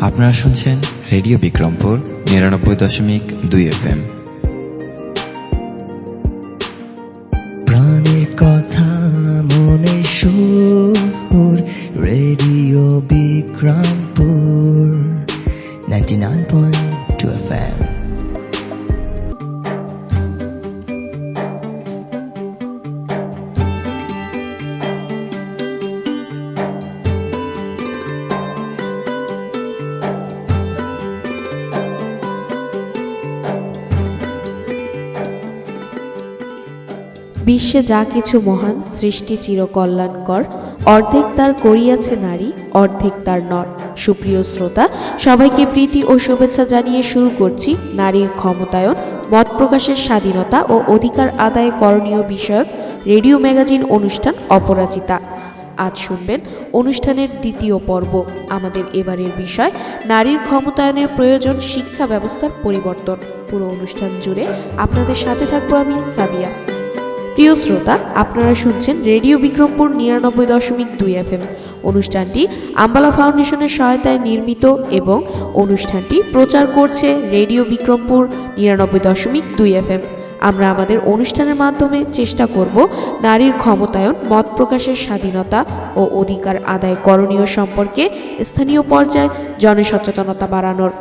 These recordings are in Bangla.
আপনারা শুনছেন রেডিও বিক্রমপুর ৯৯.২ FM। প্রাণের কথা মনে সুর, রেডিও বিক্রমপুর 99.2 FM। বিশ্বে যা কিছু মহান, সৃষ্টি চিরকল্যাণকর, অর্ধেক তার করিয়াছে নারী, অর্ধেক তার নর। সুপ্রিয় শ্রোতা, সবাইকে প্রীতি ও শুভেচ্ছা জানিয়ে শুরু করছি নারীর ক্ষমতায়ন, মত প্রকাশের স্বাধীনতা ও অধিকার আদায় করণীয় বিষয়ক রেডিও ম্যাগাজিন অনুষ্ঠান অপরাজিতা। আজ শুনবেন অনুষ্ঠানের দ্বিতীয় পর্ব। আমাদের এবারের বিষয় নারীর ক্ষমতায়নের প্রয়োজন, শিক্ষা ব্যবস্থার পরিবর্তন। পুরো অনুষ্ঠান জুড়ে আপনাদের সাথে থাকবো আমি সাদিয়া। প্রিয় শ্রোতা, আপনারা শুনছেন রেডিও বিক্রমপুর ৯৯.২ FM। অনুষ্ঠানটি আম্বালা ফাউন্ডেশনের সহায়তায় নির্মিত এবং অনুষ্ঠানটি প্রচার করছে রেডিও বিক্রমপুর ৯৯.২ FM। আমরা আমাদের অনুষ্ঠানের মাধ্যমে চেষ্টা করব নারীর ক্ষমতায়ন, মত প্রকাশের স্বাধীনতা ও অধিকার আদায় করণীয় সম্পর্কে স্থানীয় পর্যায়ে জনসচেতনতা বাড়ানোর।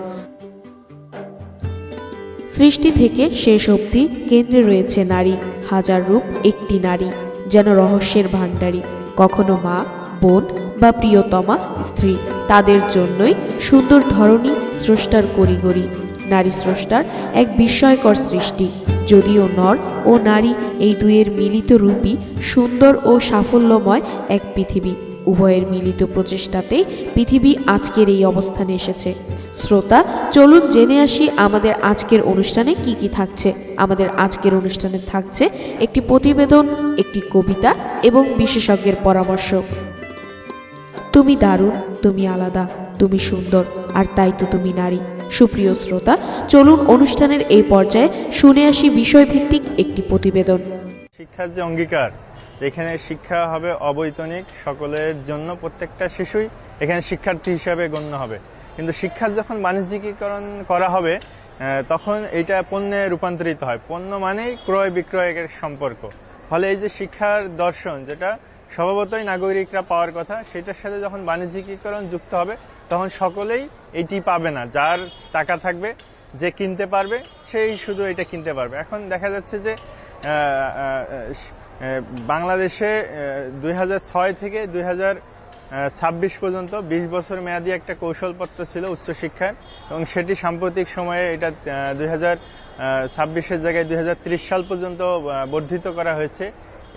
সৃষ্টি থেকে শেষ অবধি কেন্দ্রে রয়েছে নারী। হাজার রূপ একটি নারী, যেন রহস্যের ভাণ্ডারী। কখনো মা, বোন বা প্রিয়তমা স্ত্রী, তাদের জন্যই সুন্দর ধরনী স্রষ্টার করিগরি। নারী স্রষ্টার এক বিস্ময়কর সৃষ্টি। যদিও নর ও নারী এই দুয়ের মিলিত রূপই সুন্দর ও সাফল্যময় এক পৃথিবী। উভয়ের মিলিত প্রচেষ্টাতেই পৃথিবী আজকের এই অবস্থানে এসেছে। শ্রোতা, চলুন জেনে আসি আমাদের আজকের অনুষ্ঠানে কি কি থাকছে। আমাদের আজকের অনুষ্ঠানে থাকছে একটি প্রতিবেদন, একটি কবিতা এবং বিশেষজ্ঞের পরামর্শ। তুমি দারুণ, তুমি আলাদা, তুমি সুন্দর, আর তাই তো তুমি নারী। সুপ্রিয় শ্রোতা, চলুন অনুষ্ঠানের এই পর্যায়ে শুনে আসি বিষয়ভিত্তিক একটি প্রতিবেদন। শিক্ষার যে অঙ্গীকার, এখানে শিক্ষা হবে অবৈতনিক, সকলের জন্য, প্রত্যেকটা শিশুই এখানে শিক্ষার্থী হিসাবে গণ্য হবে। কিন্তু শিক্ষার যখন বাণিজ্যিকীকরণ করা হবে, তখন এইটা পণ্যে রূপান্তরিত হয়। পণ্য মানেই ক্রয় বিক্রয়ের সম্পর্ক। ফলে এই যে শিক্ষার দর্শন, যেটা স্বভাবতই নাগরিকরা পাওয়ার কথা, সেটার সাথে যখন বাণিজ্যিকীকরণ যুক্ত হবে, তখন সকলেই এইটি পাবে না। যার টাকা থাকবে, যে কিনতে পারবে, সেই শুধু এটা কিনতে পারবে। এখন দেখা যাচ্ছে যে বাংলাদেশে ২০০৬ থেকে ২০২৬ পর্যন্ত ২০ বছর মেয়াদী একটা কৌশলপত্র ছিল উচ্চশিক্ষার, এবং সেটি সাম্প্রতিক সময়ে এটা ২০২৬-এর জায়গায় ২০৩০ সাল পর্যন্ত বর্ধিত করা হয়েছে।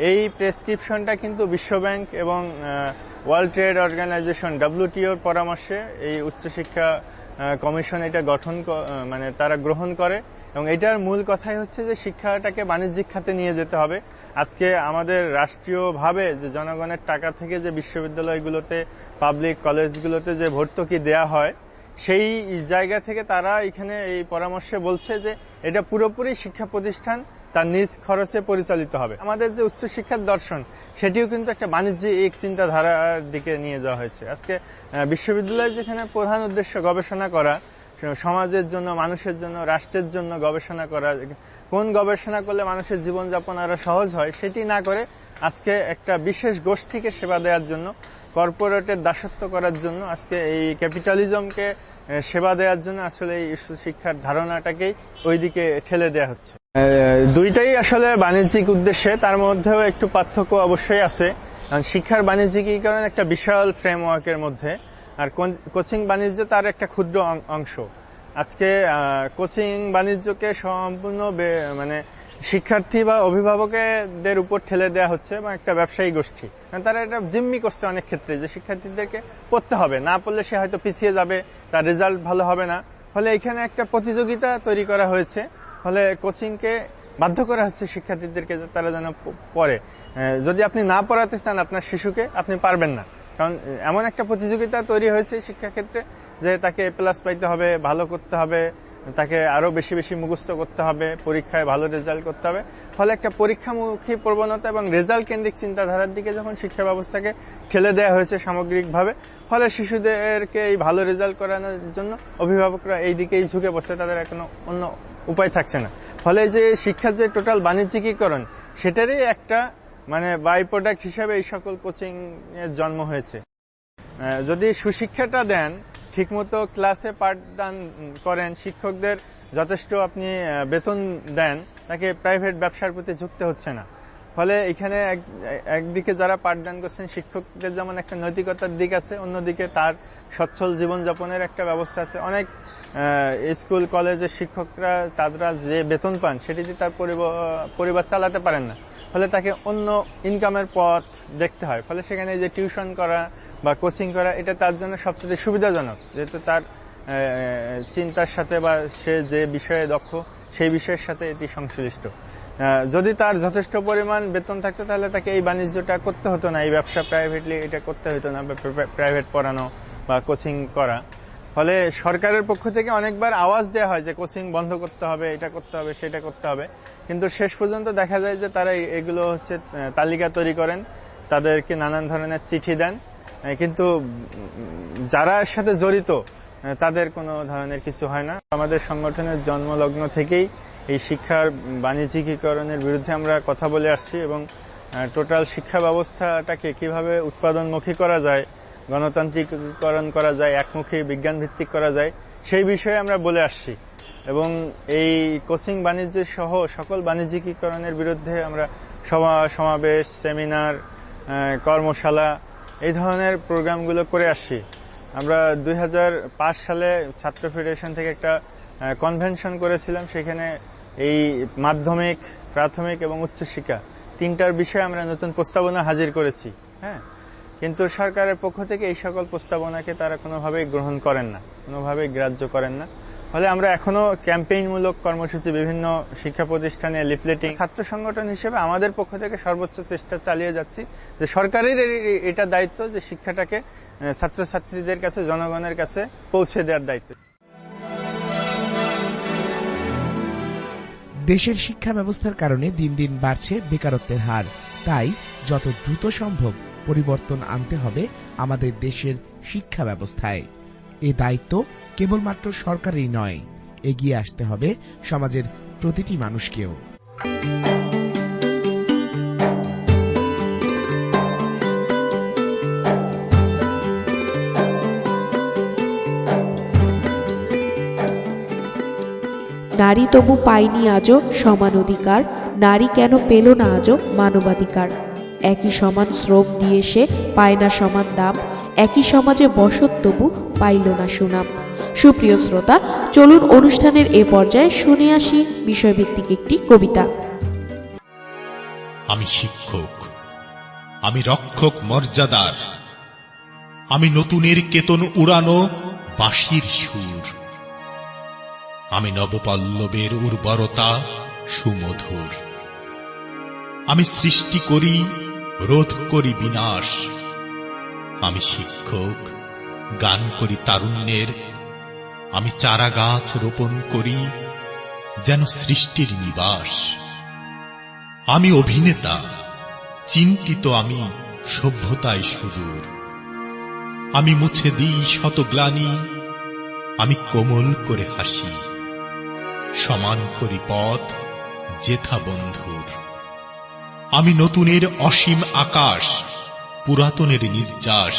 এই প্রেসক্রিপশনটা কিন্তু বিশ্বব্যাংক এবং ওয়ার্ল্ড ট্রেড অর্গানাইজেশন WTOর পরামর্শে এই উচ্চশিক্ষা কমিশন এটা তারা গ্রহণ করে। এবং এটার মূল কথাই হচ্ছে যে শিক্ষাটাকে বাণিজ্যিক খাতে নিয়ে যেতে হবে। আজকে আমাদের রাষ্ট্রীয়ভাবে যে জনগণের টাকা থেকে যে বিশ্ববিদ্যালয়গুলোতে, পাবলিক কলেজগুলোতে যে ভর্তুকি দেয়া হয়, সেই জায়গা থেকে তারা এখানে এই পরামর্শে বলছে যে এটা পুরোপুরি শিক্ষা প্রতিষ্ঠান তার নিজ খরচে পরিচালিত হবে। আমাদের যে উচ্চশিক্ষার দর্শন, সেটিও কিন্তু একটা বাণিজ্যিক চিন্তাধারার দিকে নিয়ে যাওয়া হয়েছে। আজকে বিশ্ববিদ্যালয়ের যেখানে প্রধান উদ্দেশ্য গবেষণা করা, সমাজের জন্য, মানুষের জন্য, রাষ্ট্রের জন্য গবেষণা করা, কোন গবেষণা করলে মানুষের জীবনযাপন আরো সহজ হয়, সেটি না করে আজকে একটা বিশেষ গোষ্ঠীকে সেবা দেওয়ার জন্য, কর্পোরেটের দাসত্ব করার জন্য, আজকে এই ক্যাপিটালিজমকে সেবা দেওয়ার জন্য আসলে এই শিক্ষার ধারণাটাকেই ওইদিকে ঠেলে দেওয়া হচ্ছে। দুইটাই আসলে বাণিজ্যিক উদ্দেশ্যে, তার মধ্যেও একটু পার্থক্য অবশ্যই আছে। শিক্ষার বাণিজ্যিকীকরণ একটা বিশাল ফ্রেমওয়ার্কের মধ্যে, আর কোচিং বাণিজ্য তার একটা ক্ষুদ্র অংশ। আজকে কোচিং বাণিজ্যকে সম্পূর্ণ শিক্ষার্থী বা অভিভাবকদের উপর ঠেলে দেওয়া হচ্ছে, এবং একটা ব্যবসায়ী গোষ্ঠী তারা এটা জিম্মি করছে অনেক ক্ষেত্রে, যে শিক্ষার্থীদেরকে পড়তে হবে, না পড়লে সে হয়তো পিছিয়ে যাবে, তার রেজাল্ট ভালো হবে না। ফলে এখানে একটা প্রতিযোগিতা তৈরি করা হয়েছে। ফলে কোচিংকে বাধ্য করা হচ্ছে শিক্ষার্থীদেরকে, তারা যেন পড়ে। যদি আপনি না পড়াতে চান আপনার শিশুকে, আপনি পারবেন না। কারণ এমন একটা প্রতিযোগিতা তৈরি হয়েছে শিক্ষাক্ষেত্রে যে তাকে A+ পাইতে হবে, ভালো করতে হবে, তাকে আরো বেশি বেশি মুখস্থ করতে হবে, পরীক্ষায় ভালো রেজাল্ট করতে হবে। ফলে একটা পরীক্ষামুখী প্রবণতা এবং রেজাল্ট কেন্দ্রিক চিন্তাধারার দিকে যখন শিক্ষা ব্যবস্থাকে ঠেলে দেওয়া হয়েছে সামগ্রিকভাবে, ফলে শিশুদেরকে এই ভালো রেজাল্ট করানোর জন্য অভিভাবকরা এই দিকেই ঝুঁকে বসে, তাদের কোনো অন্য উপায় থাকছে না। ফলে যে শিক্ষার যে টোটাল বাণিজ্যিকীকরণ, সেটারই একটা বাই প্রোডাক্ট হিসেবে এই সকল কোচিং এর জন্ম হয়েছে। যদি সুশিক্ষাটা দেন, ঠিকমতো ক্লাসে পাঠদান করেন, শিক্ষকদের যথেষ্ট আপনি বেতন দেন, তাকে প্রাইভেট ব্যবসার প্রতি ঝুঁকতে হচ্ছে না। ফলে এখানে একদিকে যারা পাঠদান করছেন, শিক্ষকদের যেমন একটা নৈতিকতার দিক আছে, অন্যদিকে তার সচ্ছল জীবনযাপনের একটা ব্যবস্থা আছে। অনেক স্কুল কলেজের শিক্ষকরা তারা যে বেতন পান সেটি দিয়ে তার পরিবার চালাতে পারেন না, ফলে তাকে অন্য ইনকামের পথ দেখতে হয়। ফলে সেখানে যে টিউশন করা বা কোচিং করা, এটা তার জন্য সবচেয়ে সুবিধাজনক, যেহেতু তার চিন্তার সাথে বা সে যে বিষয়ে দক্ষ সেই বিষয়ের সাথে এটি সংশ্লিষ্ট। যদি তার যথেষ্ট পরিমাণ বেতন থাকতো, তাহলে তাকে এই বাণিজ্যটা করতে হতো না, এই ব্যবসা প্রাইভেটলি এটা করতে হতো না, প্রাইভেট পড়ানো বা কোচিং করা। ফলে সরকারের পক্ষ থেকে অনেকবার আওয়াজ দেওয়া হয় যে কোচিং বন্ধ করতে হবে, এটা করতে হবে, সেটা করতে হবে, কিন্তু শেষ পর্যন্ত দেখা যায় যে তারা এগুলো তালিকা তৈরি করেন, তাদেরকে নানান ধরনের চিঠি দেন, কিন্তু যারা এর সাথে জড়িত তাদের কোনো ধরনের কিছু হয় না। আমাদের সংগঠনের জন্মলগ্ন থেকেই এই শিক্ষার বাণিজ্যিকীকরণের বিরুদ্ধে আমরা কথা বলে আসছি এবং টোটাল শিক্ষা ব্যবস্থাটাকে কিভাবে উৎপাদনমুখী করা যায়, গণতান্ত্রিকীকরণ করা যায়, একমুখী বিজ্ঞান ভিত্তিক করা যায়, সেই বিষয়ে আমরা বলে আসছি। এবং এই কোচিং বাণিজ্য সহ সকল বাণিজ্যিকীকরণের বিরুদ্ধে আমরা সমাবেশ, সেমিনার, কর্মশালা এই ধরনের প্রোগ্রামগুলো করে আসছি। আমরা 2005 সালে ছাত্র ফেডারেশন থেকে একটা কনভেনশন করেছিলাম, সেখানে এই মাধ্যমিক, প্রাথমিক এবং উচ্চশিক্ষা তিনটার বিষয়ে আমরা নতুন প্রস্তাবনা হাজির করেছি। কিন্তু সরকারের পক্ষ থেকে এই সকল প্রস্তাবনাকে তারা কোনোভাবেই গ্রহণ করেন না, কোনোভাবেই গ্রাহ্য করেন না। ফলে আমরা এখনো ক্যাম্পেইনমূলক কর্মসূচি বিভিন্ন শিক্ষা প্রতিষ্ঠানে লিফলেটিং, ছাত্র সংগঠন হিসেবে আমাদের পক্ষ থেকে সর্বোচ্চ চেষ্টা চালিয়ে যাচ্ছি যে সরকারের এটা দায়িত্ব যে শিক্ষাটাকে ছাত্রছাত্রীদের কাছে, জনগণের কাছে পৌঁছে দেওয়ার দায়িত্ব। দেশের শিক্ষা ব্যবস্থার কারণে দিন দিন বাড়ছে বেকারত্বের হার। তাই যত দ্রুত সম্ভব পরিবর্তন আনতে হবে আমাদের দেশের শিক্ষা ব্যবস্থায়। এ দায়িত্ব কেবলমাত্র সরকারেরই নয়, এগিয়ে আসতে হবে সমাজের প্রতিটি মানুষকেও। নারী তবু পায়নি আজও সমান অধিকার, নারী কেন পেল না আজও মানবাধিকার। একই সমান শ্রম দিয়ে সে পায় না সমান দাম, একই সমাজে বসত তবু পাইল না সুনাম। সুপ্রিয় শ্রোতা, চলুন অনুষ্ঠানের এ পর্যায়ে শুনে আসি বিষয়ভিত্তিক একটি কবিতা। আমি শিক্ষক, আমি রক্ষক মর্যাদার, আমি নতুনের কেতন উড়ানো বাঁশির সুর, আমি নবপল্লবের উর্বরতা সুমধুর, আমি সৃষ্টি করি, রোধ করি বিনাশ। আমি শিক্ষক, গান করি তারুণ্যের, আমি চারা গাছ রোপণ করি যেন সৃষ্টির নিবাস। আমি অভিনেতা, চিন্তিত আমি সভ্যতায় সুদূর, আমি মুছে দিই শত গ্লানি, আমি কোমল করে হাসি, সমান করি পথ যেথা বন্ধুর। আমি নতুনের অসীম আকাশ, পুরাতনের নির্যাস,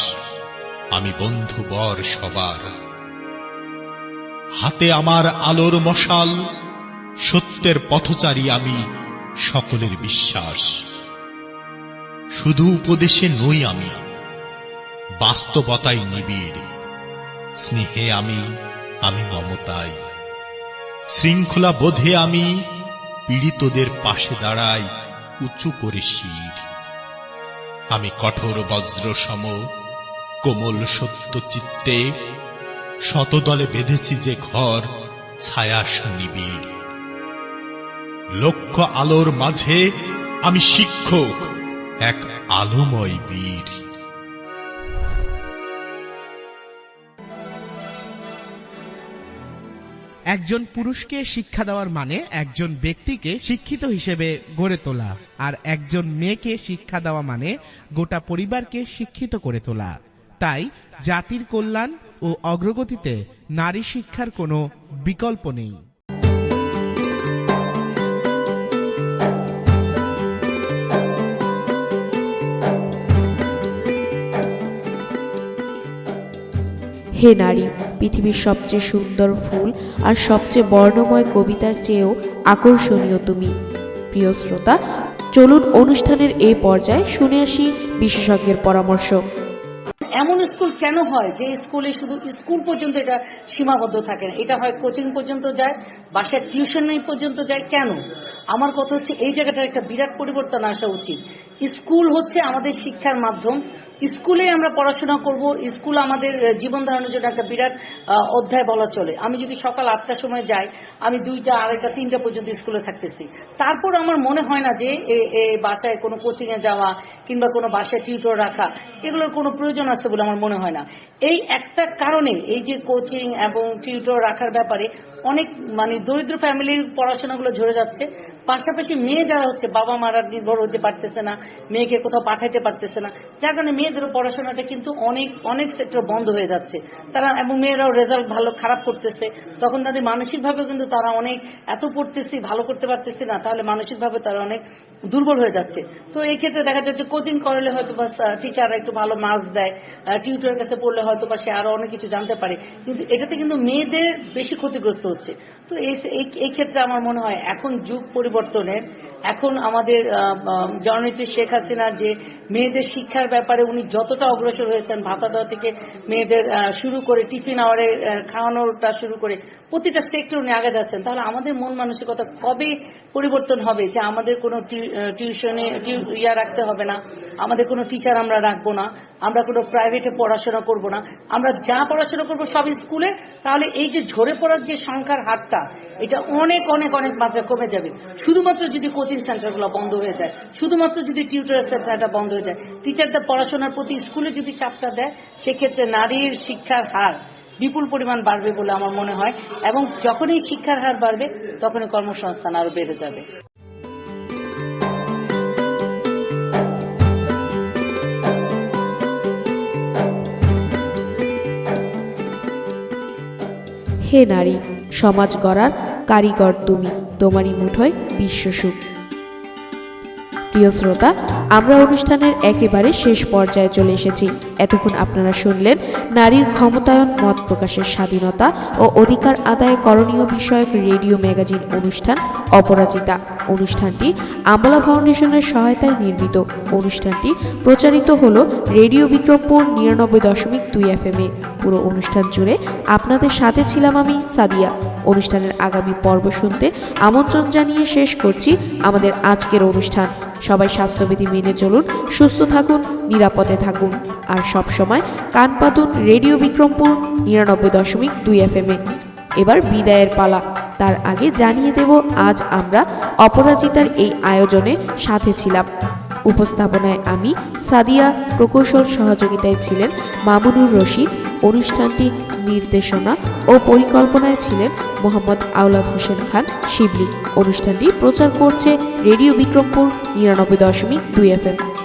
আমি বন্ধু বর সবার। হাতে আমার আলোর মশাল, সত্যের পথচারী আমি, সকলের বিশ্বাস। শুধু উপদেশে নই আমি, বাস্তবতাই নিবিড়, স্নেহে আমি মমতায়, শৃঙ্খলা বোধে আমি পীড়িতদের পাশে দাঁড়াই উঁচু করে শির। আমি কঠোর বজ্র সম, কোমল সত্য চিত্তে, শতদলে বেঁধেছি যে ঘর ছায়া সুনিবিড়। লক্ষ আলোর মাঝে আমি শিক্ষক, এক আলোময় বীর। একজন পুরুষকে শিক্ষা দেওয়ার মানে একজন ব্যক্তিকে শিক্ষিত হিসেবে গড়ে তোলা, আর একজন মেয়েকে শিক্ষা দেওয়া মানে গোটা পরিবারকে শিক্ষিত করে তোলা। তাই জাতির কল্যাণ ও অগ্রগতিতে নারী শিক্ষার কোনো বিকল্প নেই। হে নারী, পৃথিবীর সবচেয়ে সুন্দর ফুল আর সবচেয়ে বর্ণময় কবিতার চেয়েও আকর্ষণীয় তুমি। প্রিয় শ্রোতা, চলুন অনুষ্ঠানের এই পর্যায়ে শুনে আসি বিশেষজ্ঞের পরামর্শ। এমন স্কুল কেন হয় যে স্কুলে শুধু স্কুল পর্যন্ত এটা সীমাবদ্ধ থাকে না, এটা হয় কোচিং পর্যন্ত যায়, বাসার টিউশন পর্যন্ত যায়? কেন? আমার কথা হচ্ছে এই জায়গাটার একটা বিরাট পরিবর্তন আসা উচিত। স্কুল হচ্ছে আমাদের শিক্ষার মাধ্যম, স্কুলে আমরা পড়াশোনা করব, স্কুল আমাদের জীবন ধারণের জন্য একটা বিরাট অধ্যায় বলা চলে। আমি যদি সকাল 8টার সময় যাই, আমি 2টা, 2:30, 3টা পর্যন্ত স্কুলে থাকতেছি। তারপর আমার মনে হয় না যে বাসায় কোনো কোচিং এ যাওয়া কিংবা কোনো বাসায় টিউটর রাখা এগুলোর কোনো প্রয়োজন আছে বলে আমার মনে হয় না। এই একটা কারণে এই যে কোচিং এবং টিউটর রাখার ব্যাপারে অনেক দরিদ্র ফ্যামিলির পড়াশোনাগুলো ঝরে যাচ্ছে। পাশাপাশি মেয়ে যারা হচ্ছে বাবা মারা নির্ভর হতে পারতেছে না, মেয়েকে কোথাও পাঠাইতে পারতেছে না, যার কারণে মেয়েদেরও পড়াশোনাটা কিন্তু অনেক অনেক সেক্টর বন্ধ হয়ে যাচ্ছে। তারা এবং মেয়েরাও রেজাল্ট ভালো খারাপ করতেছে, তখন তাদের মানসিকভাবেও কিন্তু তারা অনেক এত পড়তেছি ভালো করতে পারতেছে না, তাহলে মানসিকভাবে তারা অনেক দুর্বল হয়ে যাচ্ছে। তো এই ক্ষেত্রে দেখা যাচ্ছে কোচিং করলে হয়তো বা টিচাররা একটু ভালো মার্কস দেয়, টিউটরের কাছে পড়লে হয়তো বা সে আরো অনেক কিছু জানতে পারে, কিন্তু এটাতে কিন্তু মেয়েদের বেশি ক্ষতিগ্রস্ত হচ্ছে। তো এই ক্ষেত্রে আমার মনে হয় এখন যুগ পরিবর্তনের, এখন আমাদের জননেত্রী শেখ হাসিনার যে মেয়েদের শিক্ষার ব্যাপারে উনি যতটা অগ্রসর হয়েছেন, ভাতা দেওয়া থেকে মেয়েদের শুরু করে টিফিন আওয়ারে খাওয়ানোটা শুরু করে প্রতিটা সেক্টর উনি আগে যাচ্ছেন, তাহলে আমাদের মন মানসিকতা কবে পরিবর্তন হবে যে আমাদের কোনো টিউশনে রাখতে হবে না, আমাদের কোনো টিচার আমরা রাখবো না, আমরা কোনো প্রাইভেটে পড়াশোনা করব না, আমরা যা পড়াশোনা করবো সব স্কুলে? তাহলে এই যে ঝরে পড়ার যে সংখ্যার হারটা, এটা অনেক অনেক অনেক মাত্রা কমে যাবে। শুধুমাত্র যদি কোচিং সেন্টারগুলো বন্ধ হয়ে যায়, শুধুমাত্র যদি টিউটর সেন্টারটা বন্ধ হয়ে যায়, টিচারদের পড়াশোনার প্রতি স্কুলে যদি চাপটা দেয়, সেক্ষেত্রে নারীর শিক্ষার হার বিপুল পরিমাণ বাড়বে বলে আমার মনে হয়। এবং যখনই শিক্ষার হার বাড়বে তখনই কর্মসংস্থান আরো বেড়ে যাবে। হে নারী, সমাজ গড়ার কারিগর তুমি, তোমারই মুঠোয় বিশ্বসুখ। প্রিয় শ্রোতা, আমরা অনুষ্ঠানের একেবারে শেষ পর্যায়ে চলে এসেছি। এতক্ষণ আপনারা শুনলেন নারীর ক্ষমতায়ন, মত প্রকাশের স্বাধীনতা ও অধিকার আদায়ে করণীয় বিষয়ক রেডিও ম্যাগাজিন অনুষ্ঠান অপরাজিতা। অনুষ্ঠানটি আমলা ফাউন্ডেশনের সহায়তায় নির্মিত। অনুষ্ঠানটি প্রচারিত হলো রেডিও বিক্রমপুর 99.2 FM এ। পুরো অনুষ্ঠান জুড়ে আপনাদের সাথে ছিলাম আমি সাদিয়া। অনুষ্ঠানের আগামী পর্ব শুনতে আমন্ত্রণ জানিয়ে শেষ করছি আমাদের আজকের অনুষ্ঠান। সবাই স্বাস্থ্যবিধি মেনে চলুন, সুস্থ থাকুন, নিরাপদে থাকুন, আর সব সময় কান পাতুন রেডিও বিক্রমপুর 99.2 FM এ। এবার বিদায়ের পালা। তার আগে জানিয়ে দেব আজ আমরা অপরাজিতার এই আয়োজনে সাথে ছিলাম। উপস্থাপনায় আমি সাদিয়া, প্রকৌশল সহযোগিতায় ছিলেন মামুনুর রশিদ। অনুষ্ঠানটি নির্দেশনা ও পরিকল্পনায় ছিলেন মোহাম্মদ আওলাদ হোসেন খান শিবলি। অনুষ্ঠানটি প্রচার করছে রেডিও বিক্রমপুর 99.2 FM।